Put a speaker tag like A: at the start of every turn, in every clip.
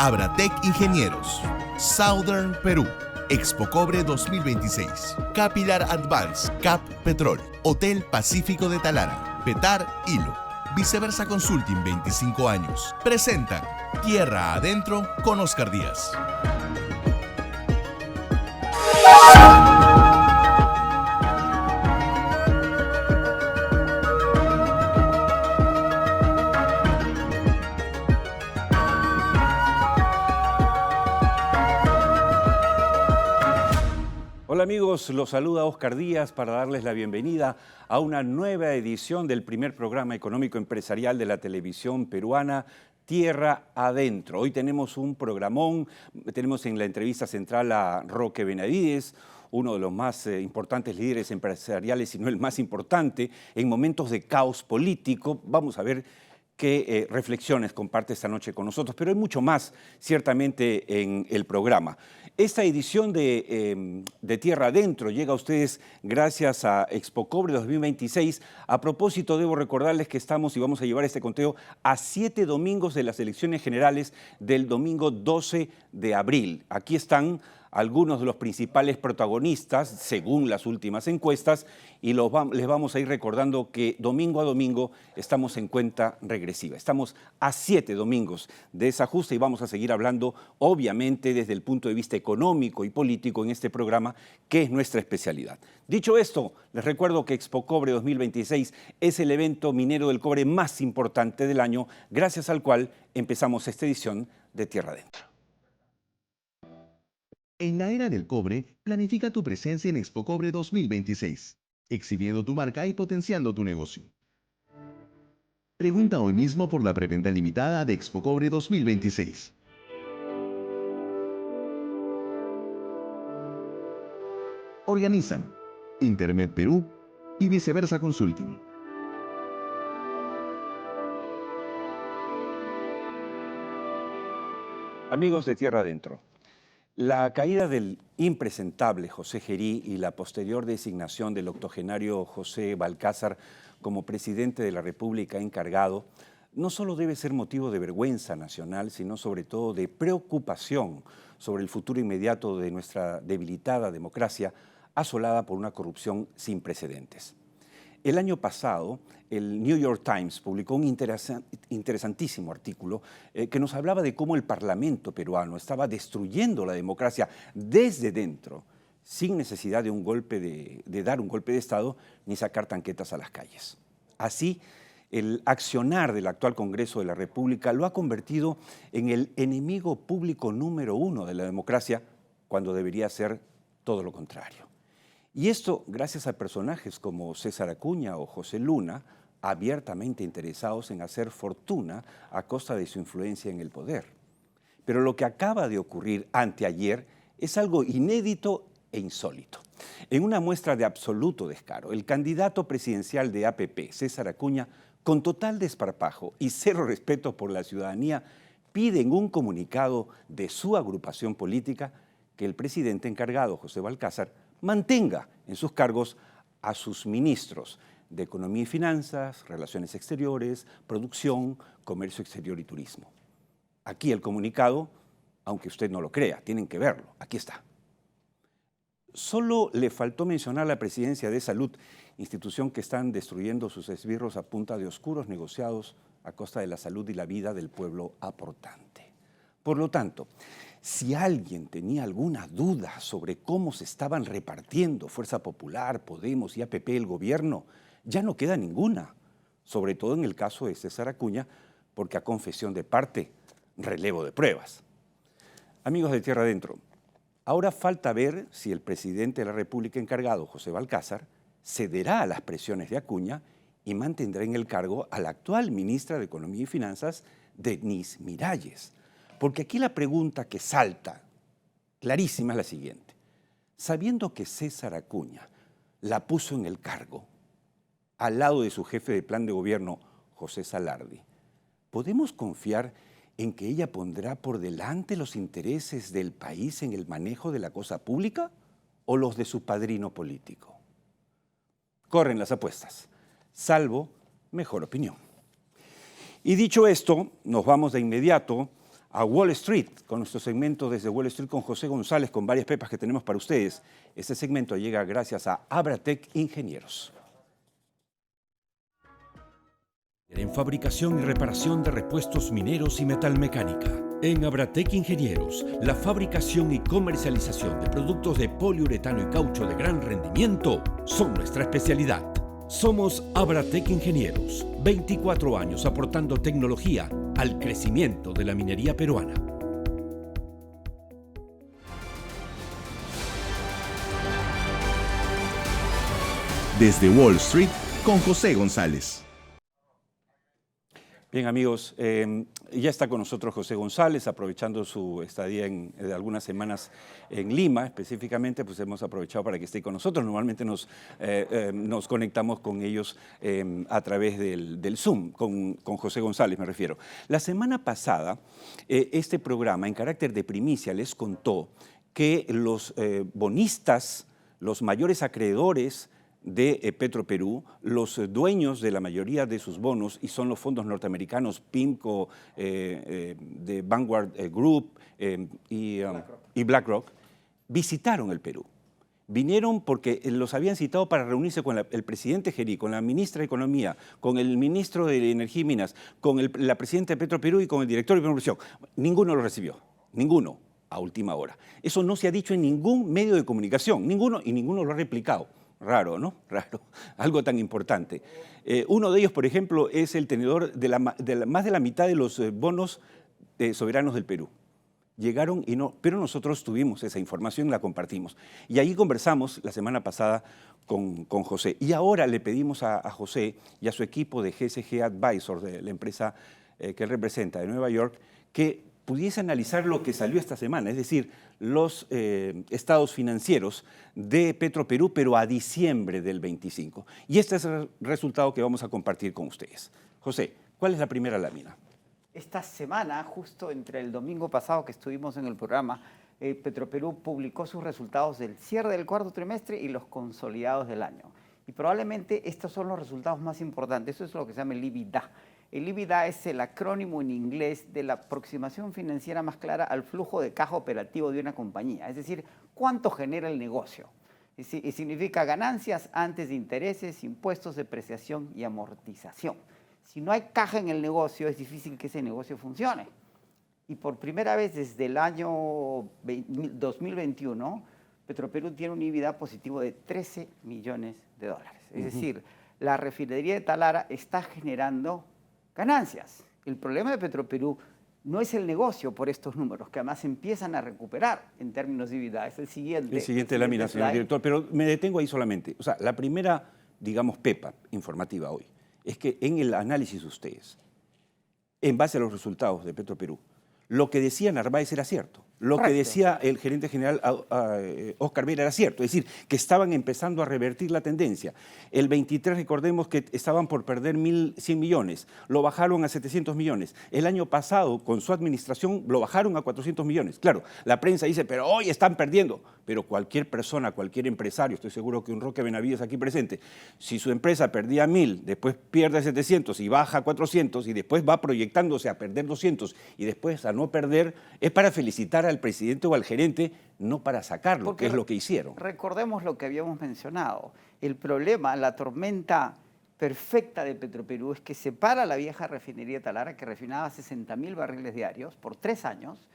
A: Abratec Ingenieros, Southern Perú, Expo Cobre 2026, Capilar Advance, Cap Petrol, Hotel Pacífico de Talara, Petar Hilo, Viceversa Consulting 25 años. Presenta Tierra Adentro con Oscar Díaz.
B: Hola amigos, los saluda Oscar Díaz para darles la bienvenida a una nueva edición del primer programa económico empresarial de la televisión peruana, Tierra Adentro. Hoy tenemos un programón, tenemos en la entrevista central a Roque Benavides, uno de los más importantes líderes empresariales, si no el más importante, en momentos de caos político. Vamos a ver qué reflexiones comparte esta noche con nosotros, pero hay mucho más ciertamente en el programa. Esta edición de Tierra Adentro llega a ustedes gracias a Expo Cobre 2026. A propósito, debo recordarles que estamos y vamos a llevar este conteo a 7 domingos de las elecciones generales del domingo 12 de abril. Aquí están algunos de los principales protagonistas, según las últimas encuestas, y les vamos a ir recordando que domingo a domingo estamos en cuenta regresiva. Estamos a 7 domingos de esa justa y vamos a seguir hablando, obviamente, desde el punto de vista económico y político en este programa, que es nuestra especialidad. Dicho esto, les recuerdo que Expo Cobre 2026 es el evento minero del cobre más importante del año, gracias al cual empezamos esta edición de Tierra Adentro.
A: En la era del cobre, planifica tu presencia en Expo Cobre 2026, exhibiendo tu marca y potenciando tu negocio. Pregunta hoy mismo por la preventa limitada de Expo Cobre 2026. Organizan Internet Perú y Viceversa Consulting.
B: Amigos de Tierra Adentro, la caída del impresentable José Gerí y la posterior designación del octogenario José Balcázar como presidente de la República encargado no solo debe ser motivo de vergüenza nacional, sino sobre todo de preocupación sobre el futuro inmediato de nuestra debilitada democracia asolada por una corrupción sin precedentes. El año pasado, el New York Times publicó un interesantísimo artículo que nos hablaba de cómo el Parlamento peruano estaba destruyendo la democracia desde dentro, sin necesidad de dar un golpe de Estado ni sacar tanquetas a las calles. Así, el accionar del actual Congreso de la República lo ha convertido en el enemigo público número 1 de la democracia, cuando debería ser todo lo contrario. Y esto gracias a personajes como César Acuña o José Luna, abiertamente interesados en hacer fortuna a costa de su influencia en el poder. Pero lo que acaba de ocurrir anteayer es algo inédito e insólito. En una muestra de absoluto descaro, el candidato presidencial de APP, César Acuña, con total desparpajo y cero respeto por la ciudadanía, pide en un comunicado de su agrupación política que el presidente encargado, José Balcázar, mantenga en sus cargos a sus ministros de Economía y Finanzas, Relaciones Exteriores, Producción, Comercio Exterior y Turismo. Aquí el comunicado, aunque usted no lo crea, tienen que verlo, aquí está. Solo le faltó mencionar la Presidencia de Salud, institución que están destruyendo sus esbirros a punta de oscuros negociados a costa de la salud y la vida del pueblo aportante. Por lo tanto, si alguien tenía alguna duda sobre cómo se estaban repartiendo Fuerza Popular, Podemos y APP el gobierno, ya no queda ninguna, sobre todo en el caso de César Acuña, porque a confesión de parte, relevo de pruebas. Amigos de Tierra Adentro, ahora falta ver si el presidente de la República encargado, José Balcázar, cederá a las presiones de Acuña y mantendrá en el cargo a la actual ministra de Economía y Finanzas, Denise Miralles. Porque aquí la pregunta que salta, clarísima, es la siguiente. Sabiendo que César Acuña la puso en el cargo, al lado de su jefe de plan de gobierno, José Salardi, ¿podemos confiar en que ella pondrá por delante los intereses del país en el manejo de la cosa pública o los de su padrino político? Corren las apuestas, salvo mejor opinión. Y dicho esto, nos vamos de inmediato a Wall Street con nuestro segmento desde Wall Street con José González, con varias pepas que tenemos para ustedes. Este segmento llega gracias a Abratec Ingenieros.
C: En fabricación y reparación de repuestos mineros y metalmecánica. En Abratec Ingenieros, la fabricación y comercialización de productos de poliuretano y caucho de gran rendimiento son nuestra especialidad. Somos Abratec Ingenieros, 24 años aportando tecnología al crecimiento de la minería peruana.
A: Desde Wall Street con José González.
B: Bien, amigos, ya está con nosotros José González, aprovechando su estadía de algunas semanas en Lima, específicamente, pues hemos aprovechado para que esté con nosotros. Normalmente nos conectamos con ellos a través del Zoom, con José González me refiero. La semana pasada, este programa, en carácter de primicia, les contó que los bonistas, los mayores acreedores de Petroperú, los dueños de la mayoría de sus bonos, y son los fondos norteamericanos PIMCO, de Vanguard Group y BlackRock, visitaron el Perú. Vinieron porque los habían citado para reunirse con el presidente Gerí, con la ministra de Economía, con el ministro de Energía y Minas, con la presidenta de Petroperú y con el director de Inversión. Ninguno lo recibió, ninguno, a última hora. Eso no se ha dicho en ningún medio de comunicación, ninguno lo ha replicado. Raro, ¿no? Raro. Algo tan importante. Uno de ellos, por ejemplo, es el tenedor de más de la mitad de los bonos soberanos del Perú. Llegaron y no, pero nosotros tuvimos esa información, la compartimos. Y ahí conversamos la semana pasada con José. Y ahora le pedimos a José y a su equipo de GSG Advisor, de la empresa que él representa de Nueva York, que pudiese analizar lo que salió esta semana, es decir, los estados financieros de Petroperú, pero a diciembre del 25. Y este es el resultado que vamos a compartir con ustedes. José, ¿cuál es la primera lámina?
D: Esta semana, justo entre el domingo pasado que estuvimos en el programa, Petroperú publicó sus resultados del cierre del cuarto trimestre y los consolidados del año. Y probablemente estos son los resultados más importantes. Eso es lo que se llama el EBITDA. El EBITDA es el acrónimo en inglés de la aproximación financiera más clara al flujo de caja operativo de una compañía. Es decir, cuánto genera el negocio. Y significa ganancias antes de intereses, impuestos, depreciación y amortización. Si no hay caja en el negocio, es difícil que ese negocio funcione. Y por primera vez desde el año 2021, Petroperú tiene un EBITDA positivo de 13 millones de dólares. Es decir, la refinería de Talara está generando ganancias. El problema de Petroperú no es el negocio por estos números, que además empiezan a recuperar en términos de EBITDA. Es el siguiente.
B: El siguiente lámina, señor director, pero me detengo ahí solamente. O sea, la primera, digamos, pepa informativa hoy, es que en el análisis de ustedes, en base a los resultados de Petroperú, lo que decía Narváez era cierto. Lo Correcto. Que decía el gerente general Óscar Vera era cierto, es decir, que estaban empezando a revertir la tendencia. El 23, recordemos que estaban por perder 1.100 millones, lo bajaron a 700 millones. El año pasado, con su administración, lo bajaron a 400 millones. Claro, la prensa dice, pero hoy están perdiendo. Pero cualquier persona, cualquier empresario, estoy seguro que un Roque Benavides aquí presente, si su empresa perdía 1.000, después pierde 700 y baja a 400 y después va proyectándose a perder 200 y después a no perder, es para felicitar al presidente o al gerente, no para sacarlo, porque es lo que hicieron.
D: Recordemos lo que habíamos mencionado. El problema, la tormenta perfecta de Petroperú es que separa la vieja refinería de Talara, que refinaba 60.000 barriles diarios por 3 años,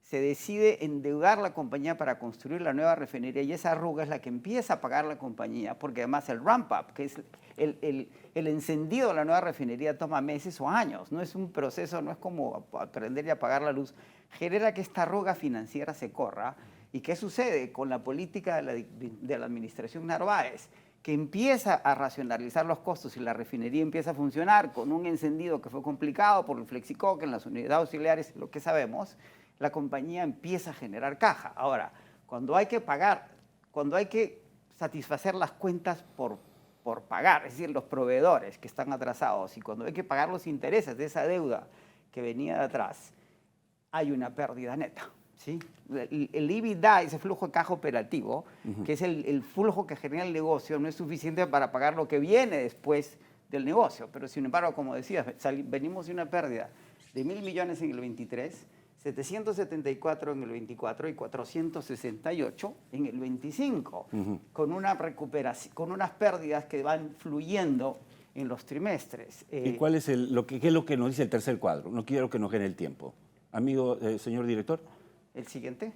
D: se decide endeudar la compañía para construir la nueva refinería y esa arruga es la que empieza a pagar la compañía, porque además el ramp-up, que es el encendido de la nueva refinería, toma meses o años. No es un proceso, no es como aprender y apagar la luz. Genera que esta arruga financiera se corra. ¿Y qué sucede con la política de la administración Narváez? Que empieza a racionalizar los costos y la refinería empieza a funcionar con un encendido que fue complicado por el flexicoque en las unidades auxiliares, lo que sabemos, la compañía empieza a generar caja. Ahora, cuando hay que pagar, cuando hay que satisfacer las cuentas por pagar, es decir, los proveedores que están atrasados, y cuando hay que pagar los intereses de esa deuda que venía de atrás, hay una pérdida neta. ¿Sí? El EBITDA, ese flujo de caja operativo, que es el flujo que genera el negocio, no es suficiente para pagar lo que viene después del negocio. Pero sin embargo, como decías, venimos de una pérdida de 1.000 millones en el 23, 774 en el 24 y 468 en el 25, con una recuperación, con unas pérdidas que van fluyendo en los trimestres.
B: ¿Y cuál es qué es lo que nos dice el tercer cuadro? No quiero que nos gane el tiempo. Amigo, señor director.
D: El siguiente.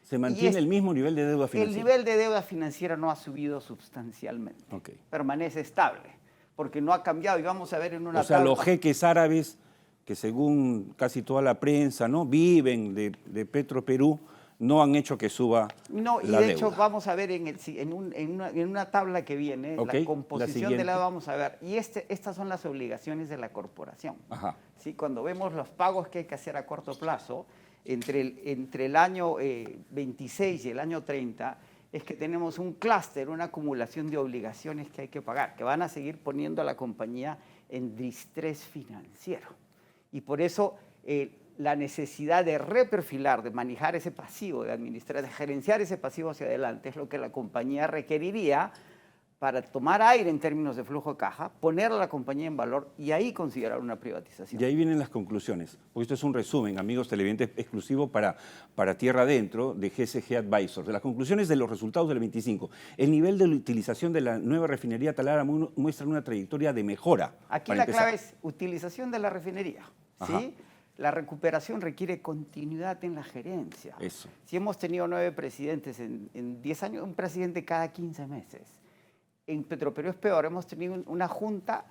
B: ¿Se mantiene el mismo nivel de deuda financiera?
D: El nivel de deuda financiera no ha subido sustancialmente.
B: Okay.
D: Permanece estable, porque no ha cambiado. Y vamos a ver en una
B: O sea,
D: tabla.
B: los jeques árabes, que según casi toda la prensa, ¿no?, viven de Petroperú, no han hecho que suba
D: No, y
B: la
D: de
B: deuda.
D: hecho vamos a ver en una tabla que viene,
B: Okay,
D: la composición
B: la
D: de la vamos a ver. Y estas son las obligaciones de la corporación.
B: Ajá.
D: ¿Sí? Cuando vemos los pagos que hay que hacer a corto plazo, entre el año 26 y el año 30, es que tenemos un clúster, una acumulación de obligaciones que hay que pagar, que van a seguir poniendo a la compañía en distrés financiero. Y por eso la necesidad de reperfilar, de manejar ese pasivo, de administrar, de gerenciar ese pasivo hacia adelante, es lo que la compañía requeriría para tomar aire en términos de flujo de caja, poner a la compañía en valor y ahí considerar una privatización.
B: Y ahí vienen las conclusiones, porque esto es un resumen, amigos televidentes, exclusivo para Tierra Adentro de GSG Advisors. De las conclusiones de los resultados del 25, el nivel de utilización de la nueva refinería Talara muestra una trayectoria de mejora.
D: Aquí la clave es utilización de la refinería, ¿sí? La recuperación requiere continuidad en la gerencia.
B: Eso.
D: Si hemos tenido 9 presidentes en 10 años, un presidente cada 15 meses. En Petroperú es peor, hemos tenido una junta,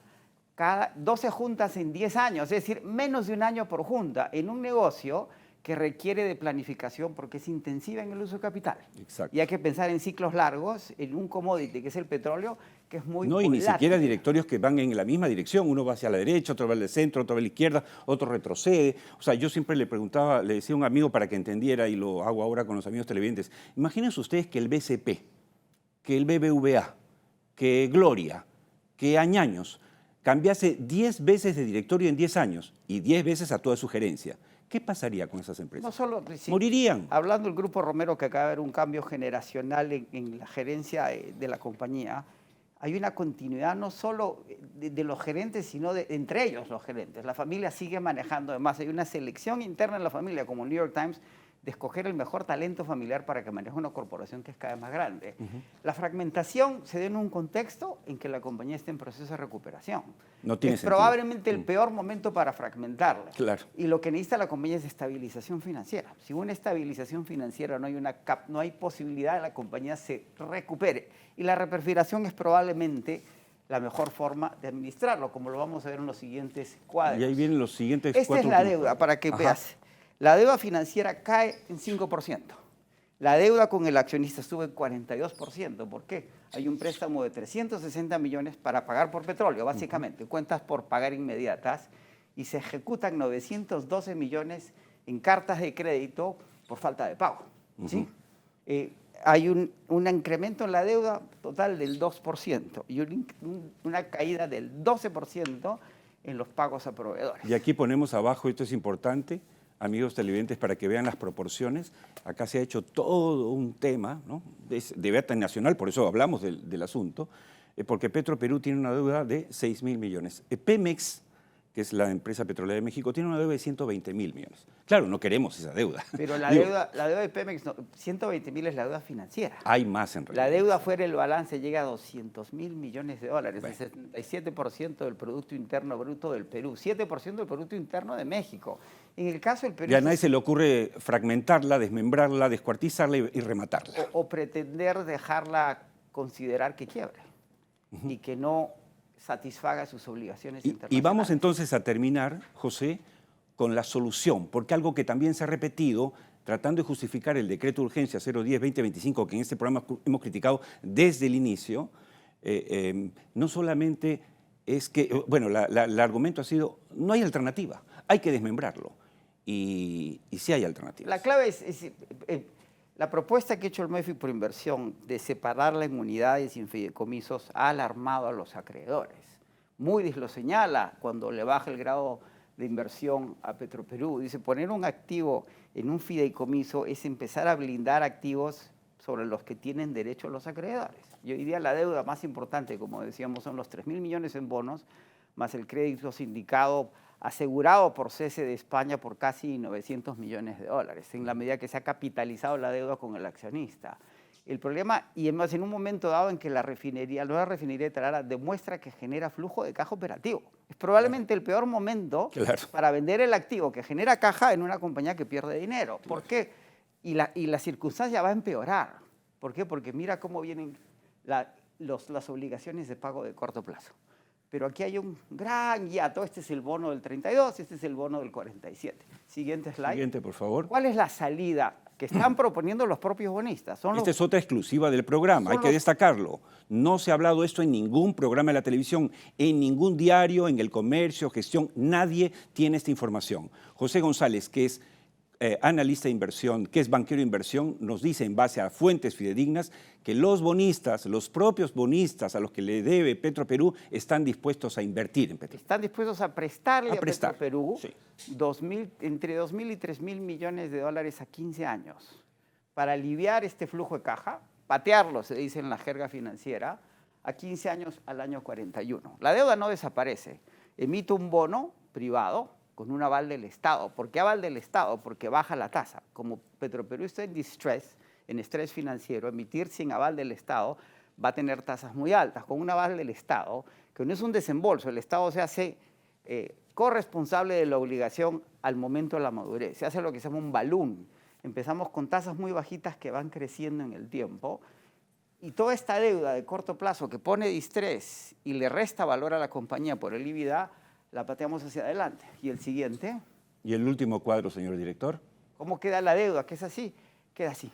D: 12 juntas en 10 años, es decir, menos de un año por junta, en un negocio que requiere de planificación porque es intensiva en el uso de capital.
B: Exacto.
D: Y hay que pensar en ciclos largos, en un commodity que es el petróleo, que es muy
B: No, y ni
D: volátil.
B: siquiera directorios que van en la misma dirección. Uno va hacia la derecha, otro va al centro, otro va a la izquierda, otro retrocede. O sea, yo siempre le preguntaba, le decía a un amigo para que entendiera, y lo hago ahora con los amigos televidentes, imagínense ustedes que el BCP, que el BBVA, que Gloria, que Añaños cambiase 10 veces de directorio en 10 años y 10 veces a toda su gerencia. ¿Qué pasaría con esas empresas?
D: No solo, sí,
B: morirían.
D: Hablando del Grupo Romero, que acaba de haber un cambio generacional en la gerencia de la compañía, hay una continuidad no solo de los gerentes, sino entre ellos los gerentes. La familia sigue manejando, además hay una selección interna en la familia, como el New York Times, de escoger el mejor talento familiar para que maneje una corporación que es cada vez más grande. La fragmentación se da en un contexto en que la compañía está en proceso de recuperación.
B: No tiene
D: es
B: sentido.
D: probablemente el peor momento para fragmentarla.
B: Claro.
D: Y lo que necesita la compañía es estabilización financiera. Si hubo una estabilización financiera, no hay posibilidad de que la compañía se recupere. Y la reperfilación es probablemente la mejor forma de administrarlo, como lo vamos a ver en los siguientes cuadros.
B: Y ahí vienen los siguientes
D: Esta
B: cuatro
D: es la
B: últimos
D: deuda,
B: cuadros.
D: para que
B: Ajá.
D: veas. La deuda financiera cae en 5%. La deuda con el accionista sube en 42%. ¿Por qué? Hay un préstamo de 360 millones para pagar por petróleo, básicamente, cuentas por pagar inmediatas, y se ejecutan 912 millones en cartas de crédito por falta de pago. ¿Sí? Hay un incremento en la deuda total del 2% y una caída del 12% en los pagos a proveedores.
B: Y aquí ponemos abajo, esto es importante, amigos televidentes, para que vean las proporciones. Acá se ha hecho todo un tema, ¿no?, de deuda nacional, por eso hablamos del asunto, porque Petroperú tiene una deuda de 6.000 millones. Pemex, que es la empresa petrolera de México, tiene una deuda de 120.000 millones. Claro, no queremos esa deuda.
D: Pero la
B: Digo,
D: deuda de Pemex, 120.000 es la deuda financiera.
B: hay más en realidad.
D: La deuda fuera del balance llega a 200.000 millones de dólares,
B: Bueno.
D: el 77% del Producto Interno Bruto del Perú, 7% del Producto Interno de México. En el caso del Perú...
B: Y a nadie se le ocurre fragmentarla, desmembrarla, descuartizarla y rematarla.
D: o pretender dejarla considerar que quiebre y que no satisfaga sus obligaciones internacionales.
B: Y vamos entonces a terminar, José, con la solución, porque algo que también se ha repetido, tratando de justificar el decreto de urgencia 010-2025, que en este programa hemos criticado desde el inicio, no solamente es que, bueno, el argumento ha sido, no hay alternativa, hay que desmembrarlo. Y sí hay alternativas.
D: La clave es la propuesta que ha hecho el MEFI por inversión de separarla en unidades y en fideicomisos ha alarmado a los acreedores. Moody's lo señala cuando le baja el grado de inversión a Petroperú. Dice, poner un activo en un fideicomiso es empezar a blindar activos sobre los que tienen derecho los acreedores. Y hoy día la deuda más importante, como decíamos, son los 3.000 millones en bonos, más el crédito sindicado asegurado por cese de España por casi 900 millones de dólares, en la medida que se ha capitalizado la deuda con el accionista. El problema, y además en un momento dado en que la nueva refinería de Talara demuestra que genera flujo de caja operativo. Es probablemente el peor momento para vender el activo que genera caja en una compañía que pierde dinero. ¿Por qué? Y la circunstancia va a empeorar. ¿Por qué? Porque mira cómo vienen las obligaciones de pago de corto plazo. Pero aquí hay un gran hiato. Este es el bono del 32, este es el bono del 47. Siguiente slide.
B: Siguiente, por favor.
D: ¿Cuál es la salida que están proponiendo los propios bonistas?
B: Esta es otra exclusiva del programa, hay que destacarlo. No se ha hablado esto en ningún programa de la televisión, en ningún diario, en El Comercio, Gestión, nadie tiene esta información. José González, que es analista de inversión, que es banquero de inversión, nos dice en base a fuentes fidedignas que los bonistas, los propios bonistas a los que le debe Petroperú, están dispuestos a invertir en Petroperú.
D: Están dispuestos a prestarle a Petroperú entre 2.000 y 3.000 millones de dólares a 15 años para aliviar este flujo de caja, patearlo, se dice en la jerga financiera, a 15 años al año 41. La deuda no desaparece. Emite un bono privado con un aval del Estado. ¿Por qué aval del Estado? Porque baja la tasa. Como Petroperú está en distress, en estrés financiero, emitir sin aval del Estado va a tener tasas muy altas. Con un aval del Estado, que no es un desembolso, el Estado se hace corresponsable de la obligación al momento de la madurez. Se hace lo que se llama un balloon. Empezamos con tasas muy bajitas que van creciendo en el tiempo. Y toda esta deuda de corto plazo que pone distrés y le resta valor a la compañía por el EBITDA, la pateamos hacia adelante. Y el siguiente.
B: Y el último cuadro, señor director.
D: ¿Cómo queda la deuda? ¿Qué es así? Queda así.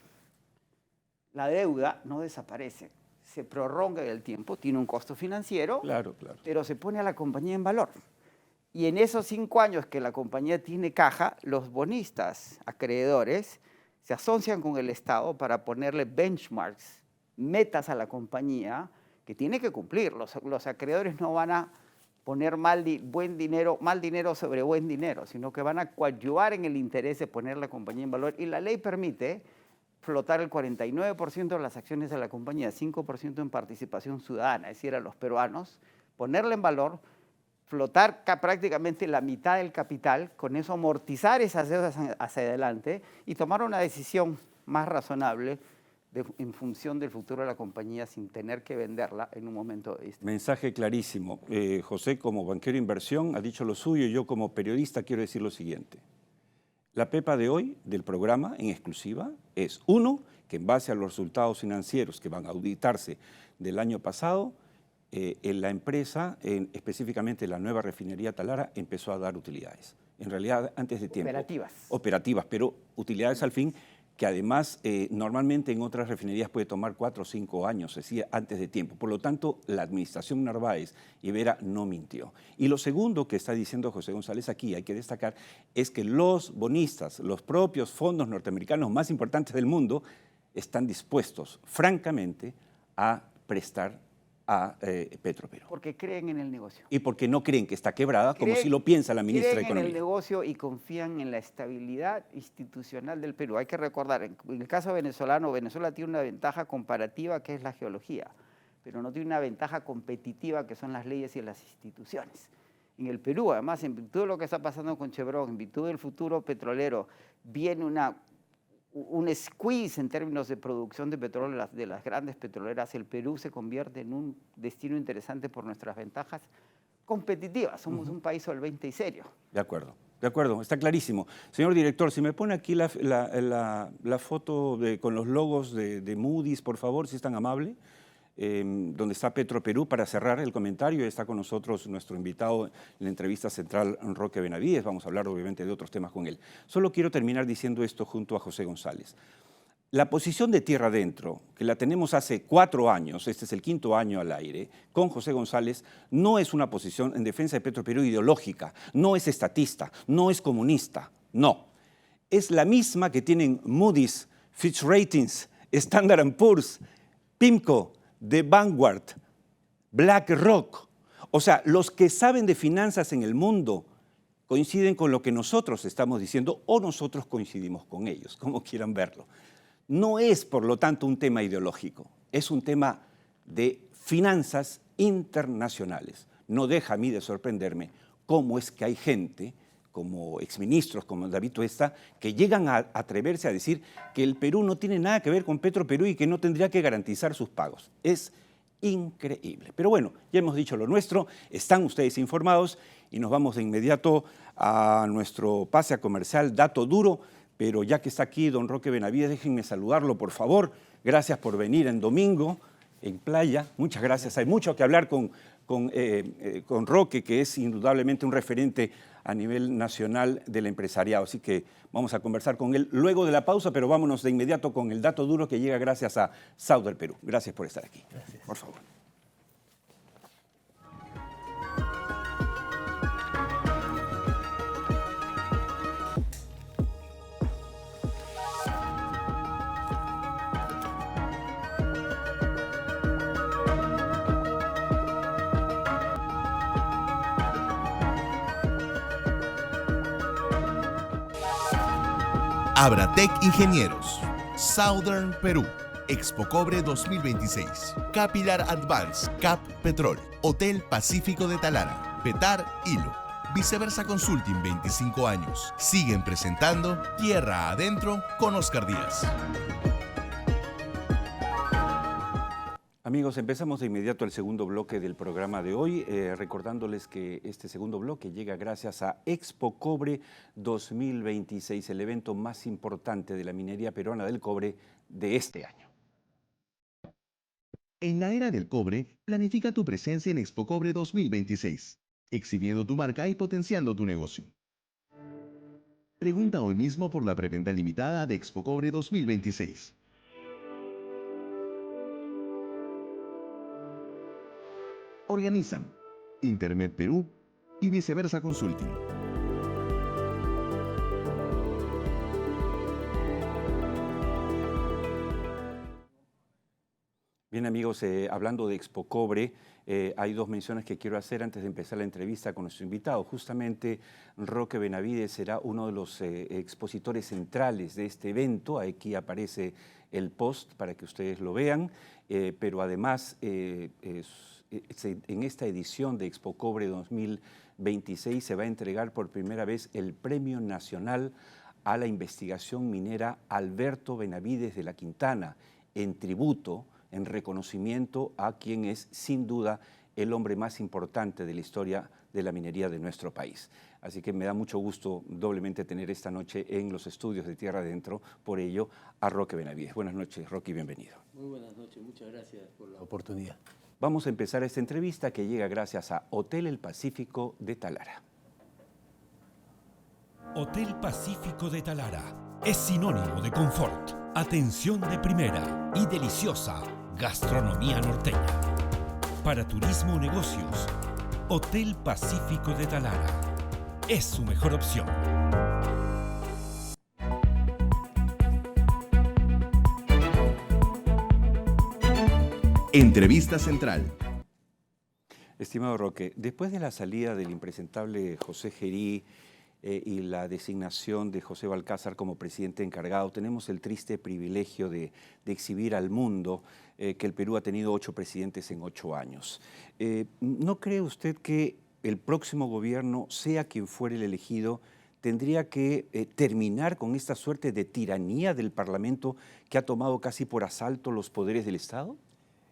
D: La deuda no desaparece, se prorroga en el tiempo, tiene un costo financiero, pero se pone a la compañía en valor. Y en esos 5 años que la compañía tiene caja, los bonistas acreedores se asocian con el Estado para ponerle benchmarks, metas a la compañía que tiene que cumplir. Los acreedores no van a poner mal dinero sobre buen dinero, sino que van a coadyuvar en el interés de poner la compañía en valor. Y la ley permite flotar el 49% de las acciones de la compañía, 5% en participación ciudadana, es decir, a los peruanos, ponerla en valor, flotar prácticamente la mitad del capital, con eso amortizar esas deudas hacia adelante y tomar una decisión más razonable en función del futuro de la compañía sin tener que venderla en un momento de esto.
B: Mensaje clarísimo. José, como banquero de inversión, ha dicho lo suyo. Yo, como periodista, quiero decir lo siguiente. La pepa de hoy del programa, en exclusiva, es, uno, que en base a los resultados financieros que van a auditarse del año pasado, la empresa, específicamente la nueva refinería Talara, empezó a dar utilidades. En realidad, antes de tiempo. Operativas, pero utilidades al fin, que además normalmente en otras refinerías puede tomar 4 o 5 años, es decir, antes de tiempo. Por lo tanto, la administración Narváez y Vera no mintió. Y lo segundo que está diciendo José González aquí, hay que destacar, es que los bonistas, los propios fondos norteamericanos más importantes del mundo, están dispuestos, francamente, a prestar a Petroperú.
D: Porque creen en el negocio.
B: Y porque no creen que está quebrada, como si lo piensa la ministra de Economía.
D: Creen en el negocio y confían en la estabilidad institucional del Perú. Hay que recordar, en el caso venezolano, Venezuela tiene una ventaja comparativa que es la geología, pero no tiene una ventaja competitiva que son las leyes y las instituciones. En el Perú, además, en virtud de lo que está pasando con Chevron, en virtud del futuro petrolero, viene un squeeze en términos de producción de petróleo de las grandes petroleras. El Perú se convierte en un destino interesante por nuestras ventajas competitivas. Somos un país solvente y serio.
B: De acuerdo, está clarísimo. Señor director, si me pone aquí la foto con los logos de Moody's, por favor, si es tan amable, donde está Petroperú, para cerrar el comentario. Está con nosotros nuestro invitado en la entrevista central, Roque Benavides. Vamos a hablar obviamente de otros temas con él. Solo quiero terminar diciendo esto junto a José González. La posición de Tierra Adentro, que la tenemos hace 4 años, este es el 5º año al aire, con José González, no es una posición en defensa de Petroperú ideológica, no es estatista, no es comunista, no. Es la misma que tienen Moody's, Fitch Ratings, Standard & Poor's, PIMCO, The Vanguard, BlackRock. O sea, los que saben de finanzas en el mundo coinciden con lo que nosotros estamos diciendo o nosotros coincidimos con ellos, como quieran verlo. No es, por lo tanto, un tema ideológico, es un tema de finanzas internacionales. No deja a mí de sorprenderme cómo es que hay gente, como exministros, como David Tuesta, que llegan a atreverse a decir que el Perú no tiene nada que ver con Petroperú y que no tendría que garantizar sus pagos. Es increíble. Pero bueno, ya hemos dicho lo nuestro, están ustedes informados y nos vamos de inmediato a nuestro pase a comercial Dato Duro, pero ya que está aquí don Roque Benavides, déjenme saludarlo, por favor. Gracias por venir en domingo, en playa. Muchas gracias. Hay mucho que hablar con Roque, que es indudablemente un referente a nivel nacional del empresariado. Así que vamos a conversar con él luego de la pausa, pero vámonos de inmediato con el Dato Duro que llega gracias a Sauder Perú. Gracias por estar aquí.
E: Gracias.
B: Por favor.
A: Abratec Ingenieros, Southern Perú, Expo Cobre 2026, Capilar Advance, CAP Petrol, Hotel Pacífico de Talara, Petar Hilo, Viceversa Consulting 25 años. Siguen presentando Tierra Adentro con Oscar Díaz.
B: Amigos, empezamos de inmediato el segundo bloque del programa de hoy, recordándoles que este segundo bloque llega gracias a Expo Cobre 2026, el evento más importante de la minería peruana del cobre de este año.
A: En la era del cobre, planifica tu presencia en Expo Cobre 2026, exhibiendo tu marca y potenciando tu negocio. Pregunta hoy mismo por la preventa limitada de Expo Cobre 2026. Organizan Internet Perú y Viceversa Consulting.
B: Bien amigos, hablando de Expo Cobre, hay dos menciones que quiero hacer antes de empezar la entrevista con nuestro invitado. Justamente Roque Benavides será uno de los expositores centrales de este evento. Aquí aparece el post para que ustedes lo vean, pero además en esta edición de Expo Cobre 2026 se va a entregar por primera vez el Premio Nacional a la Investigación Minera Alberto Benavides de la Quintana, en tributo, en reconocimiento a quien es sin duda el hombre más importante de la historia de la minería de nuestro país. Así que me da mucho gusto doblemente tener esta noche en los estudios de Tierra Adentro, por ello, a Roque Benavides. Buenas noches, Roque, bienvenido.
E: Muy buenas noches, muchas gracias por la oportunidad.
B: Vamos a empezar esta entrevista que llega gracias a Hotel El Pacífico de Talara.
C: Hotel Pacífico de Talara es sinónimo de confort, atención de primera y deliciosa gastronomía norteña. Para turismo o negocios, Hotel Pacífico de Talara es su mejor opción.
A: Entrevista central.
B: Estimado Roque, después de la salida del impresentable José Gerí y la designación de José Balcázar como presidente encargado, tenemos el triste privilegio de exhibir al mundo que el Perú ha tenido 8 presidentes en 8 años. ¿No cree usted que el próximo gobierno, sea quien fuere el elegido, tendría que terminar con esta suerte de tiranía del Parlamento que ha tomado casi por asalto los poderes del Estado?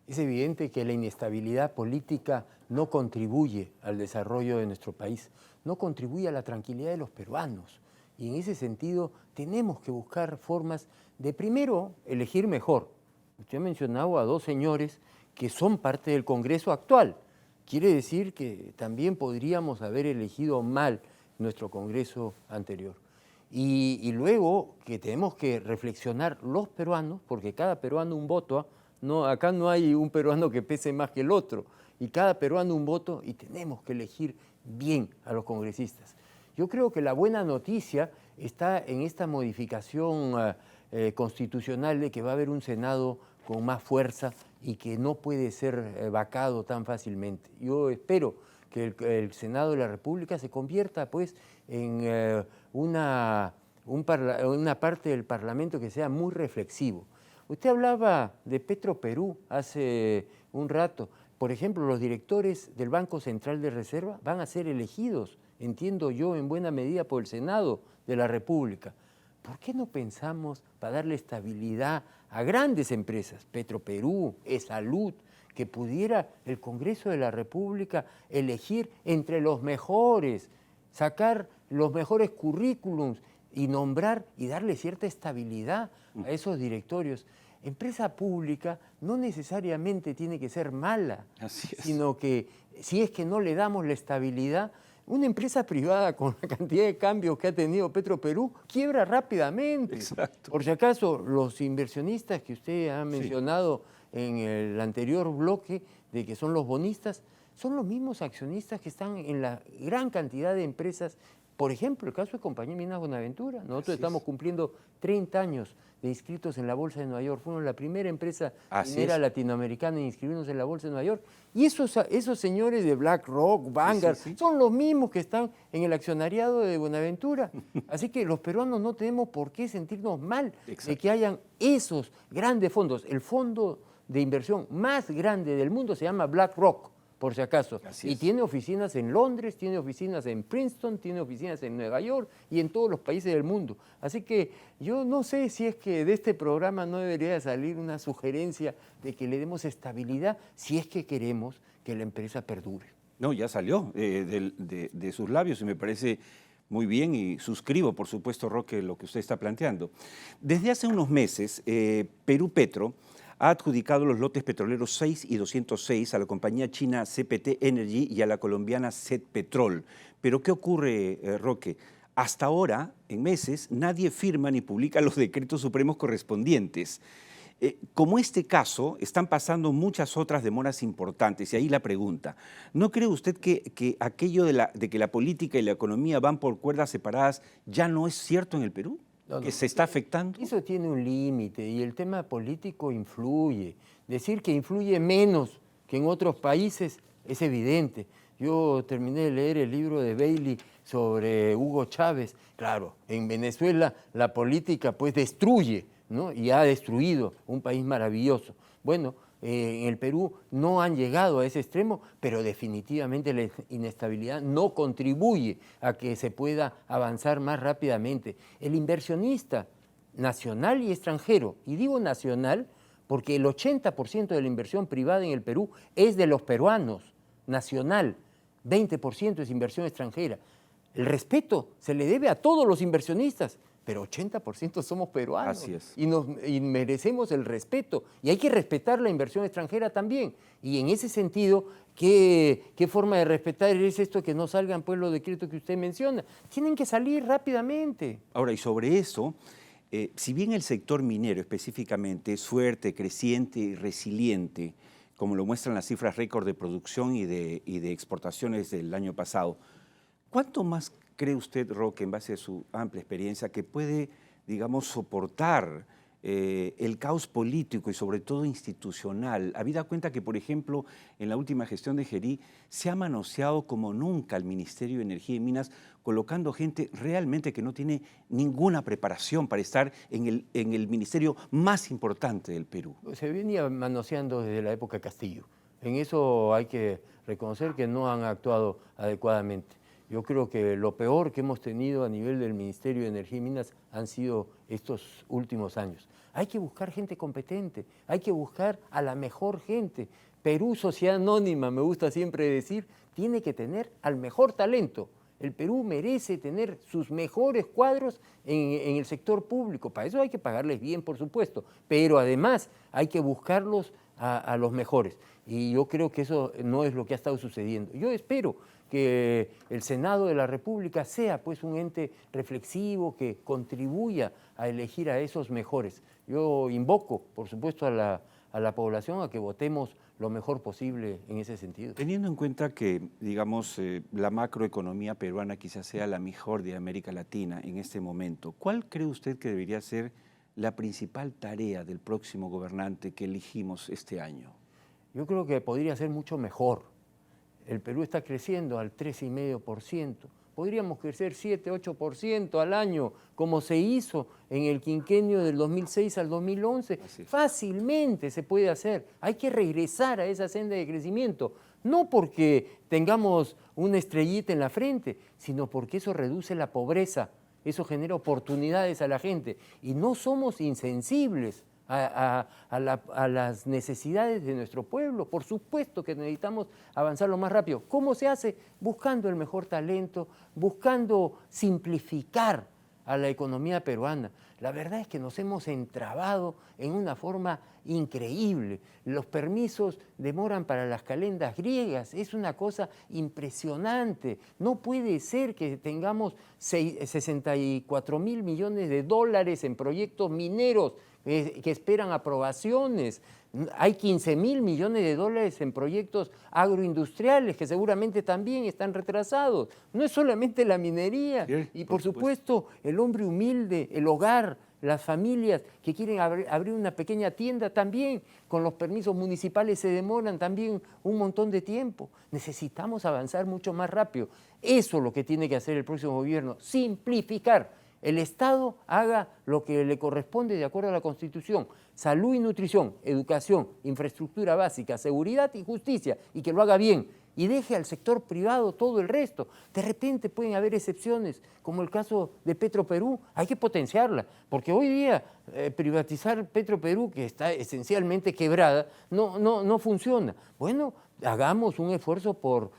E: Es evidente que la inestabilidad política no contribuye al desarrollo de nuestro país, no contribuye a la tranquilidad de los peruanos. Y en ese sentido tenemos que buscar formas de, primero, elegir mejor. Usted ha mencionado a 2 señores que son parte del Congreso actual. Quiere decir que también podríamos haber elegido mal nuestro Congreso anterior. Y luego que tenemos que reflexionar los peruanos, porque cada peruano un voto, no, acá no hay un peruano que pese más que el otro, y cada peruano un voto, y tenemos que elegir bien a los congresistas. Yo creo que la buena noticia está en esta modificación constitucional de que va a haber un Senado con más fuerza y que no puede ser vacado tan fácilmente. Yo espero que el Senado de la República se convierta pues en una parte del Parlamento que sea muy reflexivo. Usted hablaba de Petroperú hace un rato. por ejemplo, los directores del Banco Central de Reserva van a ser elegidos, entiendo yo, en buena medida por el Senado de la República. ¿Por qué no pensamos para darle estabilidad a grandes empresas, Petroperú, E-Salud, que pudiera el Congreso de la República elegir entre los mejores, sacar los mejores currículums y nombrar y darle cierta estabilidad a esos directorios? Empresa pública no necesariamente tiene que ser mala, sino que si es que no le damos la estabilidad, una empresa privada con la cantidad de cambios que ha tenido Petroperú quiebra rápidamente.
B: Exacto.
E: Por si acaso, los inversionistas que usted ha mencionado en el anterior bloque, de que son los bonistas, son los mismos accionistas que están en la gran cantidad de empresas. Por ejemplo, el caso de Compañía Minas Buenaventura. Nosotros estamos cumpliendo 30 años de inscritos en la Bolsa de Nueva York. Fuimos la primera empresa minera latinoamericana en inscribirnos en la Bolsa de Nueva York. Y esos señores de BlackRock, Vanguard, son los mismos que están en el accionariado de Buenaventura. Así que los peruanos no tenemos por qué sentirnos mal de que hayan esos grandes fondos. El fondo de inversión más grande del mundo se llama BlackRock, por si acaso. Y tiene oficinas en Londres, tiene oficinas en Princeton, tiene oficinas en Nueva York y en todos los países del mundo. Así que yo no sé si es que de este programa no debería salir una sugerencia de que le demos estabilidad si es que queremos que la empresa perdure.
B: No, ya salió de sus labios y me parece muy bien y suscribo, por supuesto, Roque, lo que usted está planteando. Desde hace unos meses, Perú Petro ha adjudicado los lotes petroleros 6 y 206 a la compañía china CPT Energy y a la colombiana Setpetrol. Pero ¿qué ocurre, Roque? Hasta ahora, en meses, nadie firma ni publica los decretos supremos correspondientes. Como este caso, están pasando muchas otras demoras importantes. Y ahí la pregunta, ¿no cree usted que aquello de que la política y la economía van por cuerdas separadas ya no es cierto en el Perú? ¿Que se está afectando?
E: Eso tiene un límite y el tema político influye. Decir que influye menos que en otros países es evidente. Yo terminé de leer el libro de Bailey sobre Hugo Chávez. Claro, en Venezuela la política pues destruye, ¿no? Y ha destruido un país maravilloso. Bueno, en el Perú no han llegado a ese extremo, pero definitivamente la inestabilidad no contribuye a que se pueda avanzar más rápidamente. El inversionista nacional y extranjero, y digo nacional porque el 80% de la inversión privada en el Perú es de los peruanos, nacional, 20% es inversión extranjera. El respeto se le debe a todos los inversionistas, pero 80% somos peruanos.
B: Así es.
E: Y merecemos el respeto. Y hay que respetar la inversión extranjera también. Y en ese sentido, ¿qué forma de respetar es esto que no salgan pues los decretos que usted menciona? Tienen que salir rápidamente.
B: Ahora, y sobre eso, si bien el sector minero específicamente es fuerte, creciente y resiliente, como lo muestran las cifras récord de producción y de exportaciones del año pasado, ¿cuánto más cree usted, Roque, en base a su amplia experiencia, que puede, digamos, soportar el caos político y sobre todo institucional, habida cuenta que, por ejemplo, en la última gestión de Gerí se ha manoseado como nunca el Ministerio de Energía y Minas, colocando gente realmente que no tiene ninguna preparación para estar en el ministerio más importante del Perú?
E: Se venía manoseando desde la época de Castillo. En eso hay que reconocer que no han actuado adecuadamente. Yo creo que lo peor que hemos tenido a nivel del Ministerio de Energía y Minas han sido estos últimos años. Hay que buscar gente competente, hay que buscar a la mejor gente. Perú, sociedad anónima, me gusta siempre decir, tiene que tener al mejor talento. El Perú merece tener sus mejores cuadros en el sector público. Para eso hay que pagarles bien, por supuesto, pero además hay que buscarlos a los mejores. Y yo creo que eso no es lo que ha estado sucediendo. Yo espero que el Senado de la República sea pues un ente reflexivo que contribuya a elegir a esos mejores. Yo invoco, por supuesto, a la población a que votemos lo mejor posible en ese sentido.
B: Teniendo en cuenta que, digamos, la macroeconomía peruana quizás sea la mejor de América Latina en este momento, ¿cuál cree usted que debería ser la principal tarea del próximo gobernante que elegimos este año?
E: Yo creo que podría ser mucho mejor. El Perú está creciendo al 3,5%. podríamos crecer 7-8% al año, como se hizo en el quinquenio del 2006 al 2011. Fácilmente se puede hacer. Hay que regresar a esa senda de crecimiento, no porque tengamos una estrellita en la frente, sino porque eso reduce la pobreza, eso genera oportunidades a la gente. Y no somos insensibles a las necesidades de nuestro pueblo. Por supuesto que necesitamos avanzar lo más rápido. ¿Cómo se hace? Buscando el mejor talento, buscando simplificar a la economía peruana. La verdad es que nos hemos entrabado en una forma increíble. Los permisos demoran para las calendas griegas, es una cosa impresionante. No puede ser que tengamos 64.000 millones de dólares en proyectos mineros que esperan aprobaciones. Hay 15.000 millones de dólares en proyectos agroindustriales que seguramente también están retrasados. No es solamente la minería,
B: Sí,
E: y por supuesto el hombre humilde, el hogar, las familias que quieren abrir una pequeña tienda también, con los permisos municipales se demoran también un montón de tiempo. Necesitamos avanzar mucho más rápido. Eso es lo que tiene que hacer el próximo gobierno, simplificar. El Estado haga lo que le corresponde de acuerdo a la Constitución: salud y nutrición, educación, infraestructura básica, seguridad y justicia, y que lo haga bien. Y deje al sector privado todo el resto. De repente pueden haber excepciones, como el caso de Petroperú. Hay que potenciarla, porque hoy día privatizar Petroperú, que está esencialmente quebrada, no funciona. Bueno, hagamos un esfuerzo por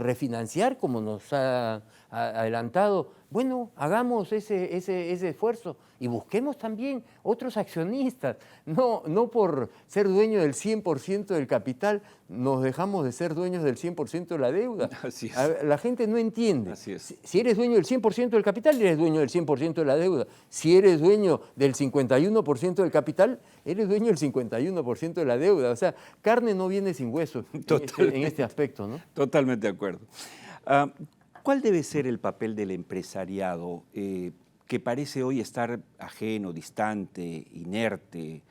E: refinanciar, como nos ha adelantado. Bueno, hagamos ese esfuerzo y busquemos también otros accionistas. No por ser dueño del 100% del capital nos dejamos de ser dueños del 100% de la deuda.
B: Así es.
E: La gente no entiende.
B: Así es.
E: Si eres dueño del 100% del capital, eres dueño del 100% de la deuda. Si eres dueño del 51% del capital, eres dueño del 51% de la deuda. O sea, carne no viene sin hueso en este aspecto, ¿no?
B: Totalmente de acuerdo. ¿Cuál debe ser el papel del empresariado que parece hoy estar ajeno, distante, inerte,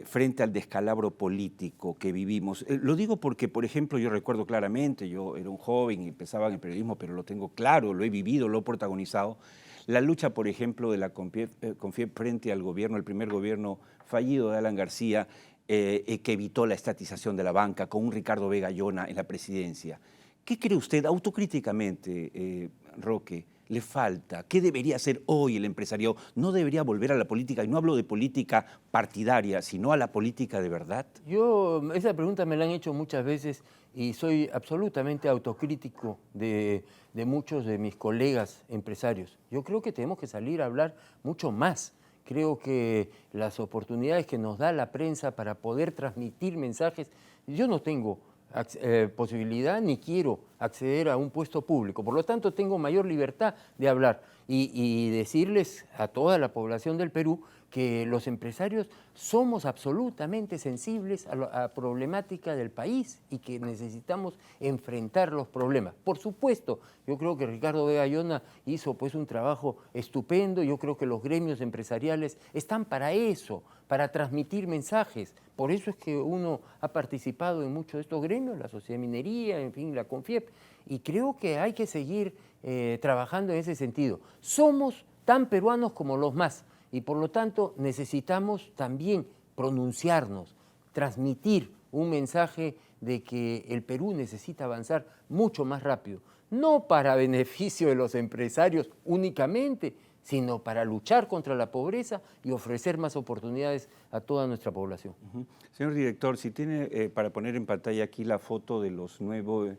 B: frente al descalabro político que vivimos? Lo digo porque, por ejemplo, yo recuerdo claramente, yo era un joven y empezaba en el periodismo, pero lo tengo claro, lo he vivido, lo he protagonizado. La lucha, por ejemplo, de la CONFIEP frente al gobierno, el primer gobierno fallido de Alan García, que evitó la estatización de la banca, con un Ricardo Vega Llona en la presidencia. ¿Qué cree usted autocríticamente, Roque? ¿Le falta? ¿Qué debería hacer hoy el empresariado? ¿No debería volver a la política? Y no hablo de política partidaria, sino a la política de verdad.
E: Esa pregunta me la han hecho muchas veces y soy absolutamente autocrítico de muchos de mis colegas empresarios. Yo creo que tenemos que salir a hablar mucho más. Creo que las oportunidades que nos da la prensa para poder transmitir mensajes, yo no tengo posibilidad ni quiero acceder a un puesto público, por lo tanto tengo mayor libertad de hablar y decirles a toda la población del Perú que los empresarios somos absolutamente sensibles a la problemática del país y que necesitamos enfrentar los problemas. Por supuesto, yo creo que Ricardo Vega Llona hizo pues un trabajo estupendo. Yo creo que los gremios empresariales están para eso, para transmitir mensajes. Por eso es que uno ha participado en muchos de estos gremios, la Sociedad de Minería, en fin, la CONFIEP, y creo que hay que seguir trabajando en ese sentido. Somos tan peruanos como los más, y por lo tanto necesitamos también pronunciarnos, transmitir un mensaje de que el Perú necesita avanzar mucho más rápido, no para beneficio de los empresarios únicamente, sino para luchar contra la pobreza y ofrecer más oportunidades a toda nuestra población.
B: Señor director, si tiene para poner en pantalla aquí la foto de los nuevos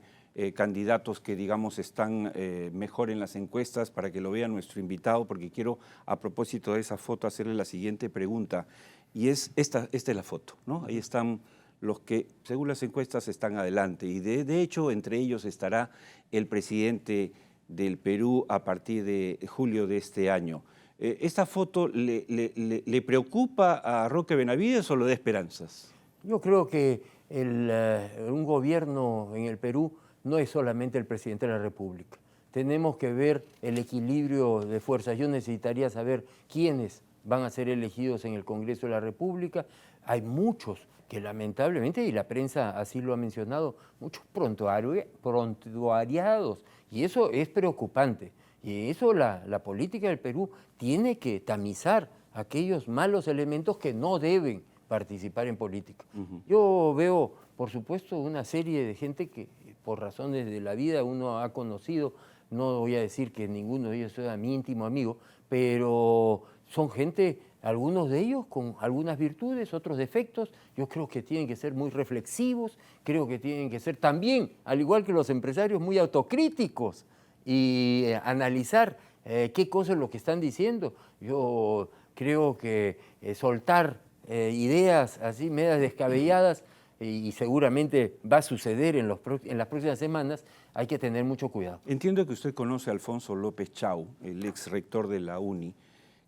B: candidatos que, digamos, están mejor en las encuestas para que lo vea nuestro invitado, porque quiero, a propósito de esa foto, hacerle la siguiente pregunta. Y es esta es la foto, ¿no? Ahí están los que, según las encuestas, están adelante. Y de hecho, entre ellos estará el presidente del Perú a partir de julio de este año. ¿Esta foto le preocupa a Roque Benavides o le da esperanzas?
E: Yo creo que un gobierno en el Perú no es solamente el presidente de la República. Tenemos que ver el equilibrio de fuerzas. Yo necesitaría saber quiénes van a ser elegidos en el Congreso de la República. Hay muchos que lamentablemente, y la prensa así lo ha mencionado, muchos prontuariados Y eso es preocupante. Y eso la política del Perú tiene que tamizar aquellos malos elementos que no deben participar en política. Yo veo, por supuesto, una serie de gente que por razones de la vida uno ha conocido, no voy a decir que ninguno de ellos sea mi íntimo amigo, pero son gente, algunos de ellos con algunas virtudes, otros defectos. Yo creo que tienen que ser muy reflexivos, creo que tienen que ser también, al igual que los empresarios, muy autocríticos y analizar qué cosa es lo que están diciendo. Yo creo que soltar ideas así medias descabelladas, y seguramente va a suceder en las próximas semanas, hay que tener mucho cuidado.
B: Entiendo que usted conoce a Alfonso López Chau, el ex rector de la UNI,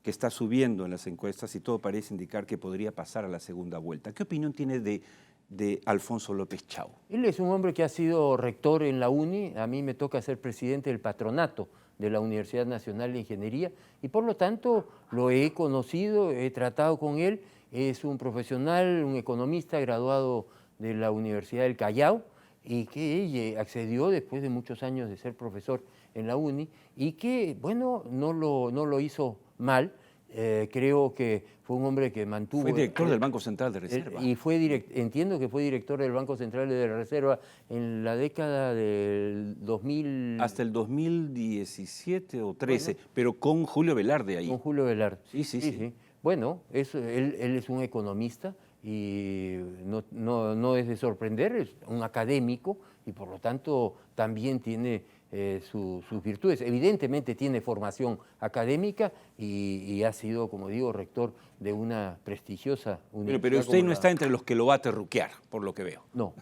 B: que está subiendo en las encuestas y todo parece indicar que podría pasar a la segunda vuelta. ¿Qué opinión tiene de Alfonso López Chau?
E: Él es un hombre que ha sido rector en la UNI, a mí me toca ser presidente del patronato de la Universidad Nacional de Ingeniería y por lo tanto lo he conocido, he tratado con él, es un profesional, un economista graduado de la Universidad del Callao y que accedió después de muchos años de ser profesor en la UNI y que, bueno, no lo hizo mal. Creo que fue un hombre que mantuvo...
B: Fue director del Banco Central de Reserva.
E: Y entiendo que fue director del Banco Central de Reserva en la década del 2000...
B: Hasta el 2017 o 13, bueno, pero con Julio Velarde ahí.
E: Con Julio Velarde.
B: Sí.
E: Bueno, él es un economista y no es de sorprender, es un académico y por lo tanto también tiene sus virtudes. Evidentemente tiene formación académica y ha sido, como digo, rector de una prestigiosa universidad.
B: Pero usted no está entre los que lo va a terruquear, por lo que veo.
E: No.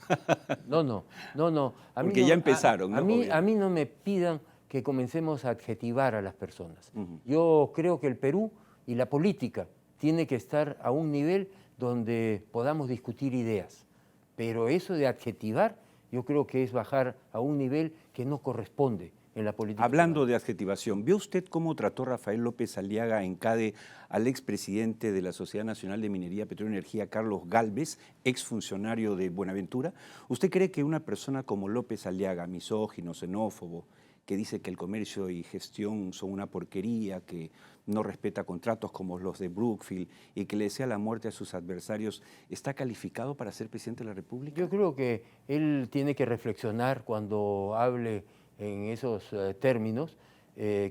B: Porque ya empezaron, ¿no?
E: A mí no me pidan que comencemos a adjetivar a las personas. Yo creo que el Perú y la política tiene que estar a un nivel donde podamos discutir ideas. Pero eso de adjetivar, yo creo que es bajar a un nivel que no corresponde en la política.
B: Hablando de adjetivación, ¿vio usted cómo trató Rafael López Aliaga en CADE al expresidente de la Sociedad Nacional de Minería, Petróleo y Energía, Carlos Gálvez, exfuncionario de Buenaventura? ¿Usted cree que una persona como López Aliaga, misógino, xenófobo, que dice que el comercio y gestión son una porquería, que no respeta contratos como los de Brookfield y que le desea la muerte a sus adversarios, ¿está calificado para ser presidente de la República?
E: Yo creo que él tiene que reflexionar cuando hable en esos términos.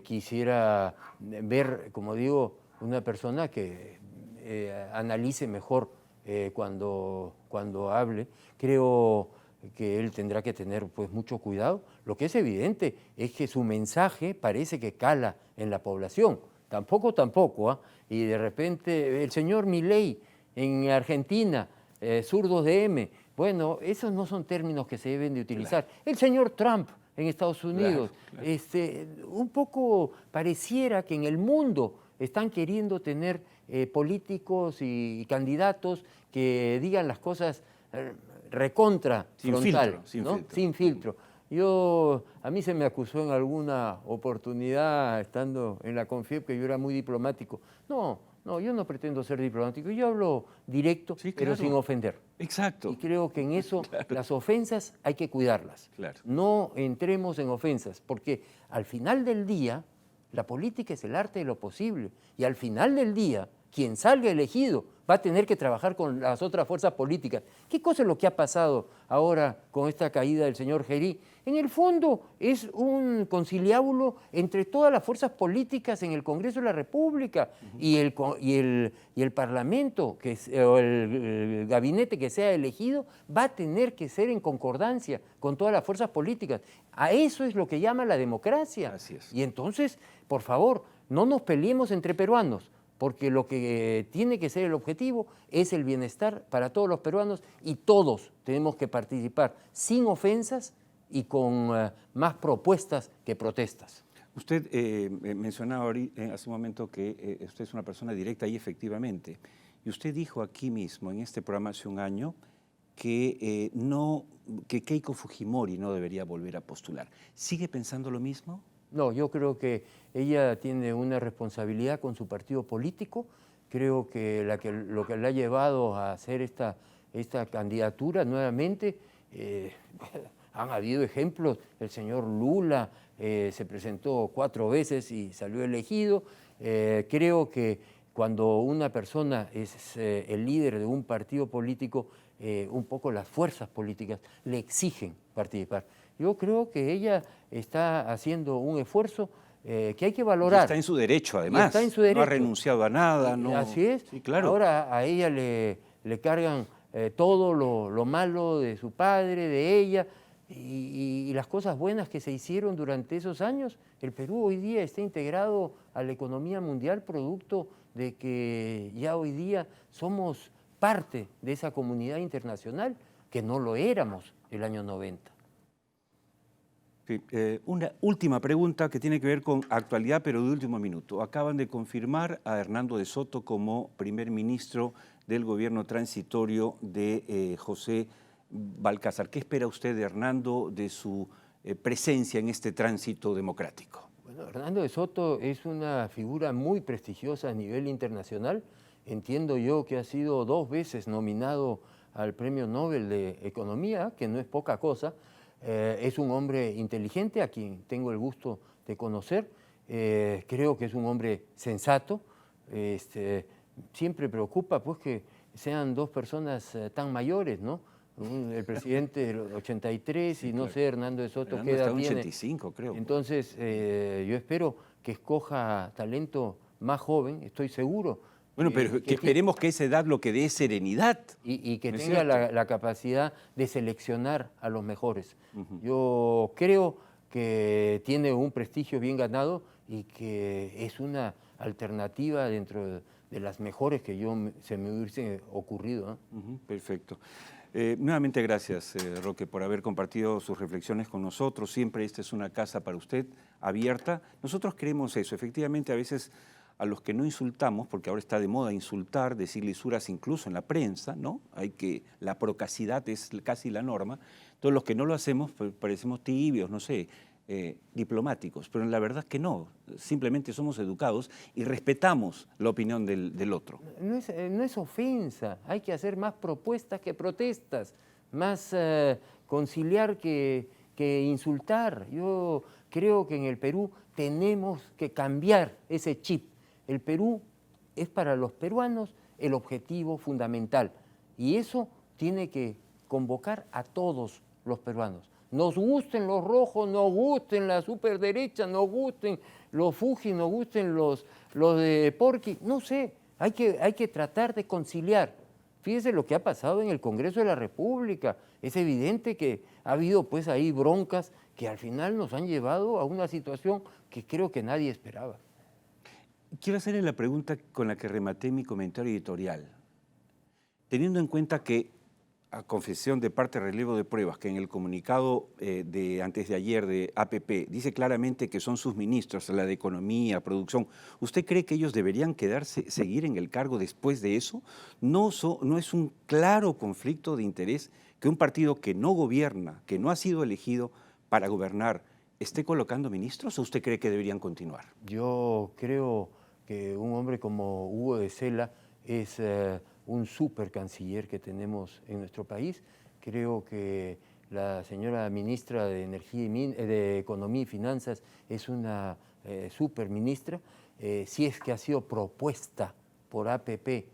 E: Quisiera ver, como digo, una persona que analice mejor cuando hable. Creo que él tendrá que tener pues mucho cuidado. Lo que es evidente es que su mensaje parece que cala en la población. Tampoco, y de repente el señor Milei en Argentina, zurdos de M, bueno, esos no son términos que se deben de utilizar. Claro. El señor Trump en Estados Unidos, claro. Un poco pareciera que en el mundo están queriendo tener políticos y candidatos que digan las cosas recontra frontal, sin filtro. A mí se me acusó en alguna oportunidad, estando en la CONFIEP, que yo era muy diplomático. No, yo no pretendo ser diplomático, yo hablo directo, sí, claro, pero sin ofender.
B: Exacto.
E: Y creo que en eso las ofensas hay que cuidarlas.
B: Claro.
E: No entremos en ofensas, porque al final del día, la política es el arte de lo posible. Y al final del día, quien salga elegido va a tener que trabajar con las otras fuerzas políticas. ¿Qué cosa es lo que ha pasado ahora con esta caída del señor Gerí? En el fondo es un conciliábulo entre todas las fuerzas políticas en el Congreso de la República y el Parlamento, o el gabinete que sea elegido, va a tener que ser en concordancia con todas las fuerzas políticas. A eso es lo que llama la democracia.
B: Así es.
E: Y entonces, por favor, no nos peleemos entre peruanos, porque lo que tiene que ser el objetivo es el bienestar para todos los peruanos y todos tenemos que participar sin ofensas y con más propuestas que protestas.
B: Usted mencionaba hace un momento que usted es una persona directa y efectivamente. Y usted dijo aquí mismo, en este programa hace un año, que Keiko Fujimori no debería volver a postular. ¿Sigue pensando lo mismo?
E: No, yo creo que ella tiene una responsabilidad con su partido político. Creo que lo que la ha llevado a hacer esta candidatura nuevamente Han habido ejemplos, el señor Lula se presentó 4 veces y salió elegido. Creo que cuando una persona es el líder de un partido político, un poco las fuerzas políticas le exigen participar. Yo creo que ella está haciendo un esfuerzo que hay que valorar.
B: Y está en su derecho, además.
E: Está en su derecho.
B: No ha renunciado a nada. No...
E: Así es.
B: Sí, claro.
E: Ahora a ella le cargan todo lo malo de su padre, de ella, y las cosas buenas que se hicieron durante esos años. El Perú hoy día está integrado a la economía mundial producto de que ya hoy día somos parte de esa comunidad internacional que no lo éramos el año 90.
B: Sí, una última pregunta que tiene que ver con actualidad, pero de último minuto. Acaban de confirmar a Hernando de Soto como primer ministro del gobierno transitorio de José Balcázar. ¿Qué espera usted de Hernando, de su presencia en este tránsito democrático?
E: Bueno, Hernando de Soto es una figura muy prestigiosa a nivel internacional. Entiendo yo que ha sido 2 veces nominado al Premio Nobel de Economía, que no es poca cosa. Es un hombre inteligente a quien tengo el gusto de conocer. Creo que es un hombre sensato. Siempre preocupa pues que sean 2 personas tan mayores, ¿no? El presidente del 83 sí, y no claro. Sé, Hernando de Soto, ¿qué edad tiene?
B: 85, creo.
E: Entonces, yo espero que escoja talento más joven, estoy seguro.
B: Bueno, pero que esperemos que esa edad lo que dé es serenidad.
E: Y que tenga la capacidad de seleccionar a los mejores. Yo creo que tiene un prestigio bien ganado y que es una alternativa dentro de las mejores que se me hubiese ocurrido, ¿no?
B: Perfecto. Nuevamente gracias, Roque, por haber compartido sus reflexiones con nosotros. Siempre esta es una casa para usted, abierta. Nosotros creemos eso. Efectivamente, a veces a los que no insultamos, porque ahora está de moda insultar, decir lisuras incluso en la prensa, ¿no? La procacidad es casi la norma. Todos los que no lo hacemos parecemos tibios, no sé, diplomáticos, pero la verdad es que no, simplemente somos educados y respetamos la opinión del otro.
E: No es ofensa, hay que hacer más propuestas que protestas, más conciliar que insultar. Yo creo que en el Perú tenemos que cambiar ese chip. El Perú es para los peruanos el objetivo fundamental y eso tiene que convocar a todos los peruanos. Nos gusten los rojos, nos gusten la superderecha, nos gusten los Fuji, nos gusten los de Porqui, no sé, hay que tratar de conciliar. Fíjese lo que ha pasado en el Congreso de la República. Es evidente que ha habido pues ahí broncas que al final nos han llevado a una situación que creo que nadie esperaba.
B: Quiero hacerle la pregunta con la que rematé mi comentario editorial. Teniendo en cuenta que, a confesión de parte relevo de pruebas, que en el comunicado de antes de ayer de APP dice claramente que son sus ministros, la de Economía, Producción, ¿usted cree que ellos deberían seguir en el cargo después de eso? ¿No es un claro conflicto de interés que un partido que no gobierna, que no ha sido elegido para gobernar, esté colocando ministros o usted cree que deberían continuar?
E: Yo creo que un hombre como Hugo de Sela es un súper canciller que tenemos en nuestro país. Creo que la señora ministra de de Economía y Finanzas es una súper ministra. Si es que ha sido propuesta por APP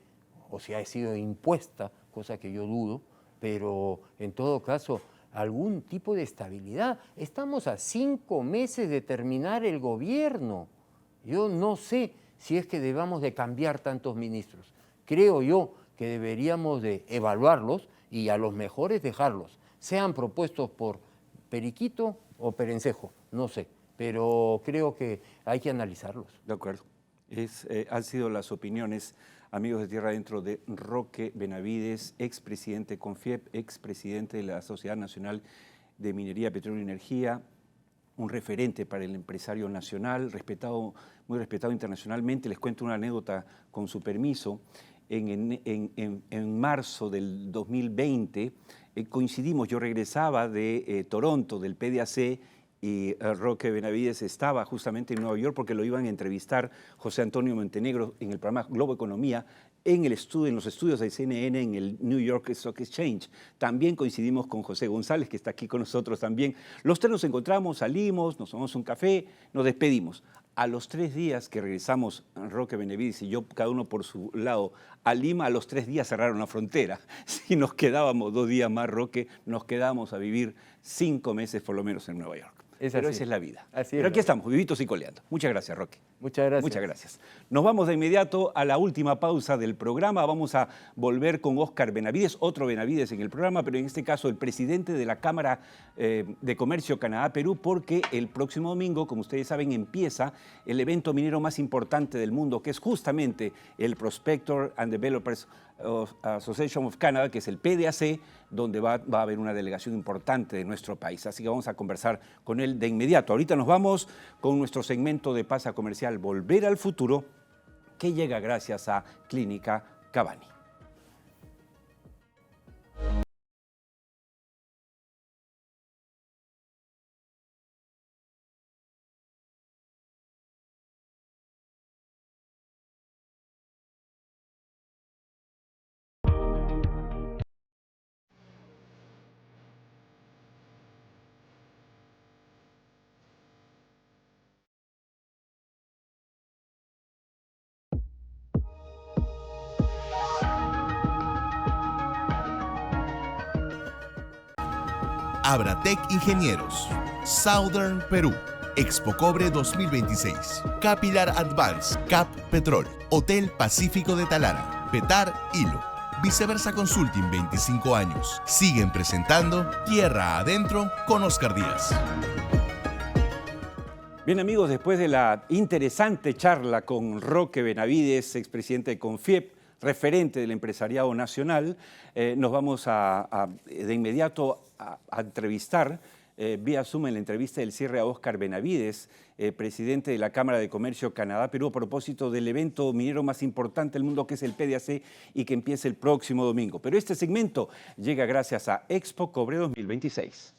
E: o si ha sido impuesta, cosa que yo dudo, pero en todo caso algún tipo de estabilidad. Estamos a 5 meses de terminar el gobierno. Yo no sé si es que debamos de cambiar tantos ministros. Creo yo que deberíamos de evaluarlos y a los mejores dejarlos, sean propuestos por Periquito o Perencejo, no sé, pero creo que hay que analizarlos.
B: De acuerdo. Han sido las opiniones, amigos de Tierra Adentro, de Roque Benavides, expresidente de CONFIEP, expresidente de la Sociedad Nacional de Minería, Petróleo y Energía, un referente para el empresario nacional, muy respetado internacionalmente. Les cuento una anécdota con su permiso. En marzo del 2020 coincidimos, yo regresaba de Toronto, del PDAC, y Roque Benavides estaba justamente en Nueva York porque lo iban a entrevistar José Antonio Montenegro en el programa Globo Economía en los estudios de CNN en el New York Stock Exchange. También coincidimos con José González, que está aquí con nosotros también. Los tres nos encontramos, salimos, nos tomamos un café, nos despedimos. A los 3 días que regresamos, Roque Benavides y yo, cada uno por su lado, a Lima, a los 3 días cerraron la frontera. Si nos quedábamos 2 días más, Roque, nos quedábamos a vivir 5 meses por lo menos en Nueva York. Pero esa es la vida. Pero aquí estamos, vivitos y coleando. Muchas gracias, Roque.
E: Muchas gracias.
B: Muchas gracias. Nos vamos de inmediato a la última pausa del programa. Vamos a volver con Óscar Benavides, otro Benavides en el programa, pero en este caso el presidente de la Cámara de Comercio Canadá-Perú, porque el próximo domingo, como ustedes saben, empieza el evento minero más importante del mundo, que es justamente el Prospector and Developers Association of Canada, que es el PDAC, donde va a haber una delegación importante de nuestro país. Así que vamos a conversar con él de inmediato. Ahorita nos vamos con nuestro segmento de Pasa Comercial Volver al Futuro, que llega gracias a Clínica Cabani.
A: Abratec Ingenieros, Southern Perú, Expo Cobre 2026, Capilar Advance, CAP Petrol, Hotel Pacífico de Talara, Petar Hilo, Viceversa Consulting 25 años. Siguen presentando Tierra Adentro con Óscar Díaz.
B: Bien amigos, después de la interesante charla con Roque Benavides, expresidente de CONFIEP, referente del empresariado nacional, nos vamos de inmediato a entrevistar vía Zoom en la entrevista del cierre a Óscar Benavides, presidente de la Cámara de Comercio Canadá-Perú, a propósito del evento minero más importante del mundo, que es el PDAC, y que empieza el próximo domingo. Pero este segmento llega gracias a Expo Cobre 2026.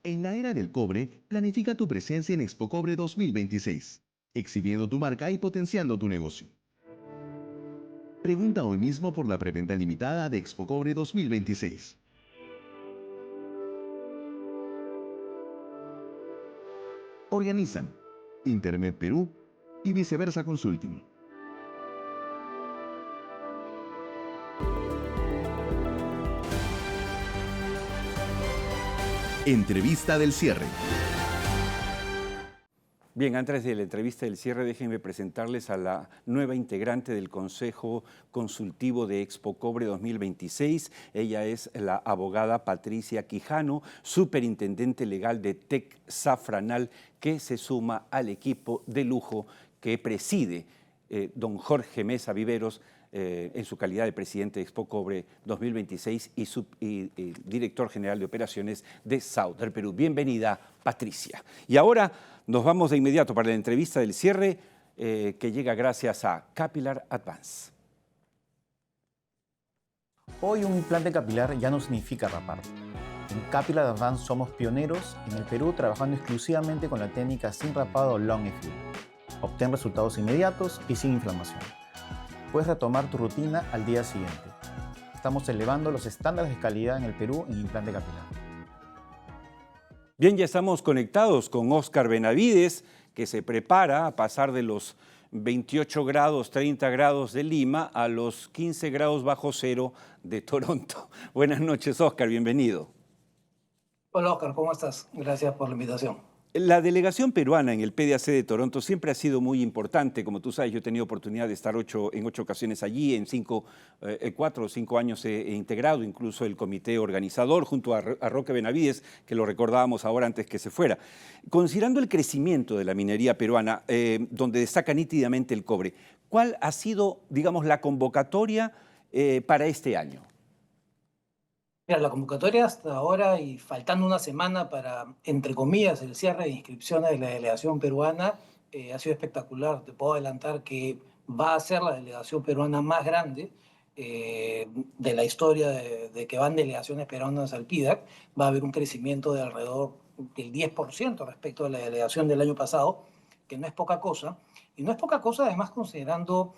A: En la era del cobre, planifica tu presencia en Expo Cobre 2026, exhibiendo tu marca y potenciando tu negocio. Pregunta hoy mismo por la preventa limitada de Expo Cobre 2026. Organizan Internet Perú y Viceversa Consulting. Entrevista del cierre.
B: Bien, antes de la entrevista del cierre, déjenme presentarles a la nueva integrante del Consejo Consultivo de Expo Cobre 2026. Ella es la abogada Patricia Quijano, superintendente legal de TEC Safranal, que se suma al equipo de lujo que preside don Jorge Mesa Viveros, en su calidad de presidente de Expo Cobre 2026 y director general de operaciones de Southern Perú. Bienvenida, Patricia. Y ahora nos vamos de inmediato para la entrevista del cierre que llega gracias a Capilar Advance.
F: Hoy un implante capilar ya no significa rapar. En Capilar Advance somos pioneros en el Perú trabajando exclusivamente con la técnica sin rapado Long Effect. Obtén resultados inmediatos y sin inflamación. Puedes retomar tu rutina al día siguiente. Estamos elevando los estándares de calidad en el Perú en implante capilar.
B: Bien, ya estamos conectados con Óscar Benavides, que se prepara a pasar de los 28 grados, 30 grados de Lima a los 15 grados bajo cero de Toronto. Buenas noches, Óscar, bienvenido.
G: Hola, Óscar, ¿cómo estás? Gracias por la invitación.
B: La delegación peruana en el PDAC de Toronto siempre ha sido muy importante. Como tú sabes, yo he tenido oportunidad de estar en 8 ocasiones allí, en 4 o 5 años he integrado incluso el comité organizador junto a Roque Benavides, que lo recordábamos ahora antes que se fuera. Considerando el crecimiento de la minería peruana, donde destaca nítidamente el cobre, ¿cuál ha sido, digamos, la convocatoria para este año?
G: Mira, la convocatoria hasta ahora y faltando una semana para, entre comillas, el cierre de inscripciones de la delegación peruana, ha sido espectacular. Te puedo adelantar que va a ser la delegación peruana más grande de la historia de que van delegaciones peruanas al PDAC. Va a haber un crecimiento de alrededor del 10% respecto a la delegación del año pasado, que no es poca cosa. Y no es poca cosa, además, considerando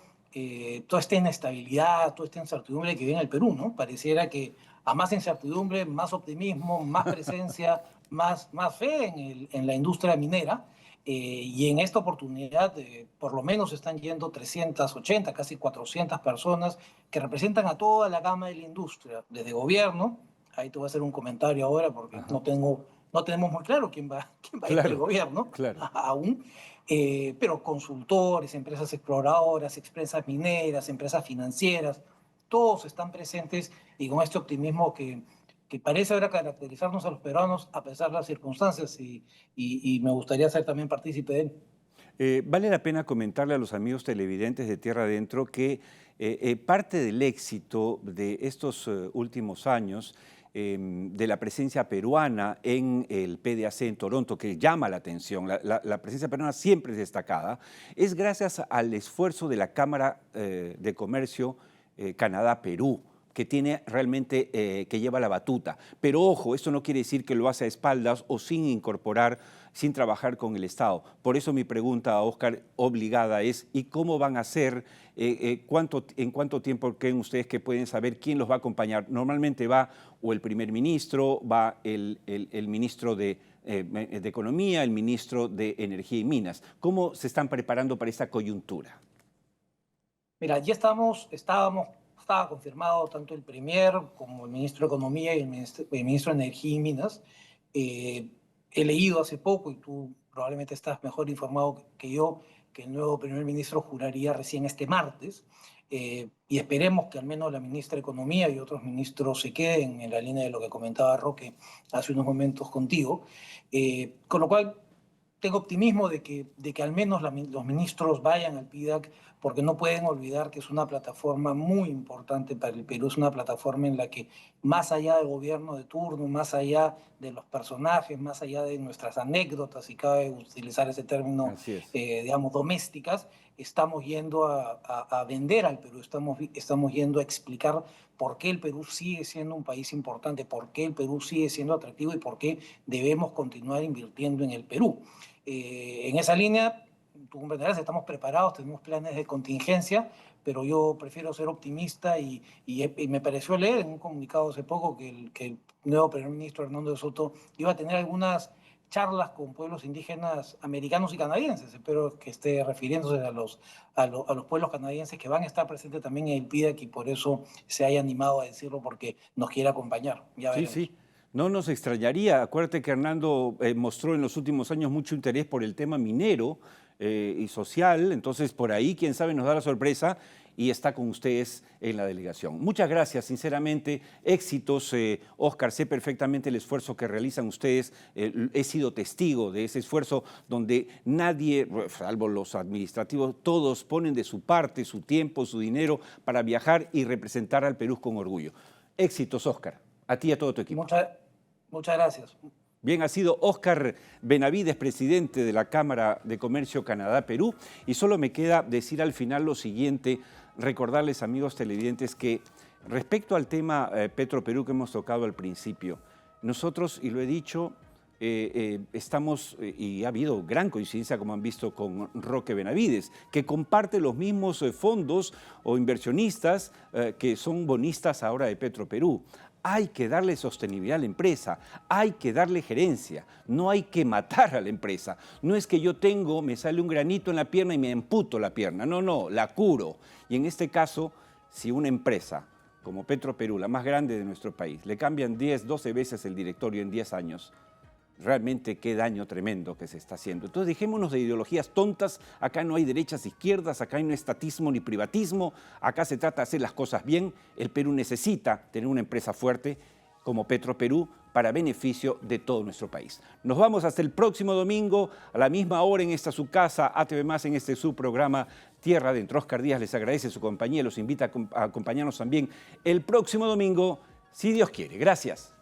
G: toda esta inestabilidad, toda esta incertidumbre que vive en el Perú, ¿no? Pareciera que a más incertidumbre, más optimismo, más presencia, más fe en la industria minera. Y en esta oportunidad, por lo menos están yendo 380, casi 400 personas que representan a toda la gama de la industria, desde gobierno. Ahí te voy a hacer un comentario ahora porque no tenemos muy claro quién va a ir del gobierno aún. Pero consultores, empresas exploradoras, empresas mineras, empresas financieras, todos están presentes y con este optimismo que parece ahora caracterizarnos a los peruanos a pesar de las circunstancias y me gustaría ser también partícipe de él.
B: Vale la pena comentarle a los amigos televidentes de Tierra Adentro que parte del éxito de estos últimos años de la presencia peruana en el PDAC en Toronto, que llama la atención, la presencia peruana siempre es destacada, es gracias al esfuerzo de la Cámara de Comercio Canadá-Perú, que tiene realmente, que lleva la batuta. Pero ojo, esto no quiere decir que lo hace a espaldas o sin incorporar, sin trabajar con el Estado. Por eso mi pregunta a Óscar obligada es, ¿y cómo van a hacer? ¿En cuánto tiempo creen ustedes que pueden saber quién los va a acompañar? Normalmente va o el primer ministro, va el ministro de Economía, el ministro de Energía y Minas. ¿Cómo se están preparando para esta coyuntura?
G: Mira, ya estaba confirmado tanto el Premier como el Ministro de Economía y el Ministro de Energía y Minas. He leído hace poco, y tú probablemente estás mejor informado que yo, que el nuevo Primer Ministro juraría recién este martes. Y esperemos que al menos la Ministra de Economía y otros ministros se queden en la línea de lo que comentaba Roque hace unos momentos contigo. Con lo cual, tengo optimismo de que al menos los ministros vayan al PDAC, porque no pueden olvidar que es una plataforma muy importante para el Perú, es una plataforma en la que más allá del gobierno de turno, más allá de los personajes, más allá de nuestras anécdotas, si cabe utilizar ese término, digamos, domésticas, estamos yendo a vender al Perú, estamos yendo a explicar por qué el Perú sigue siendo un país importante, por qué el Perú sigue siendo atractivo y por qué debemos continuar invirtiendo en el Perú. En esa línea, tú comprenderás, estamos preparados, tenemos planes de contingencia, pero yo prefiero ser optimista y me pareció leer en un comunicado hace poco que el nuevo primer ministro Hernando de Soto iba a tener algunas charlas con pueblos indígenas americanos y canadienses. Espero que esté refiriéndose a los pueblos canadienses que van a estar presentes también en el PDAC y por eso se haya animado a decirlo porque nos quiere acompañar. Ya veremos.
B: Sí. No nos extrañaría. Acuérdate que Hernando mostró en los últimos años mucho interés por el tema minero y social, entonces por ahí, quién sabe, nos da la sorpresa y está con ustedes en la delegación. Muchas gracias, sinceramente, éxitos. Óscar, sé perfectamente el esfuerzo que realizan ustedes. He sido testigo de ese esfuerzo donde nadie, salvo los administrativos, todos ponen de su parte, su tiempo, su dinero para viajar y representar al Perú con orgullo. Éxitos, Óscar, a ti y a todo tu equipo.
G: Muchas gracias.
B: Bien, ha sido Óscar Benavides, presidente de la Cámara de Comercio Canadá-Perú. Y solo me queda decir al final lo siguiente, recordarles, amigos televidentes, que respecto al tema Petro-Perú que hemos tocado al principio, nosotros, y lo he dicho, estamos, y ha habido gran coincidencia, como han visto, con Roque Benavides, que comparte los mismos fondos o inversionistas que son bonistas ahora de Petro-Perú. Hay que darle sostenibilidad a la empresa, hay que darle gerencia, no hay que matar a la empresa. No es que yo me sale un granito en la pierna y me amputo la pierna, no, la curo. Y en este caso, si una empresa como Petro-Perú, la más grande de nuestro país, le cambian 10, 12 veces el directorio en 10 años, realmente qué daño tremendo que se está haciendo. Entonces dejémonos de ideologías tontas, acá no hay derechas, izquierdas, acá no hay estatismo ni privatismo, acá se trata de hacer las cosas bien. El Perú necesita tener una empresa fuerte como Petro-Perú para beneficio de todo nuestro país. Nos vamos hasta el próximo domingo a la misma hora en esta su casa, ATV+, en este su programa Tierra Adentro. Óscar Díaz les agradece su compañía, los invita a acompañarnos también el próximo domingo, si Dios quiere. Gracias.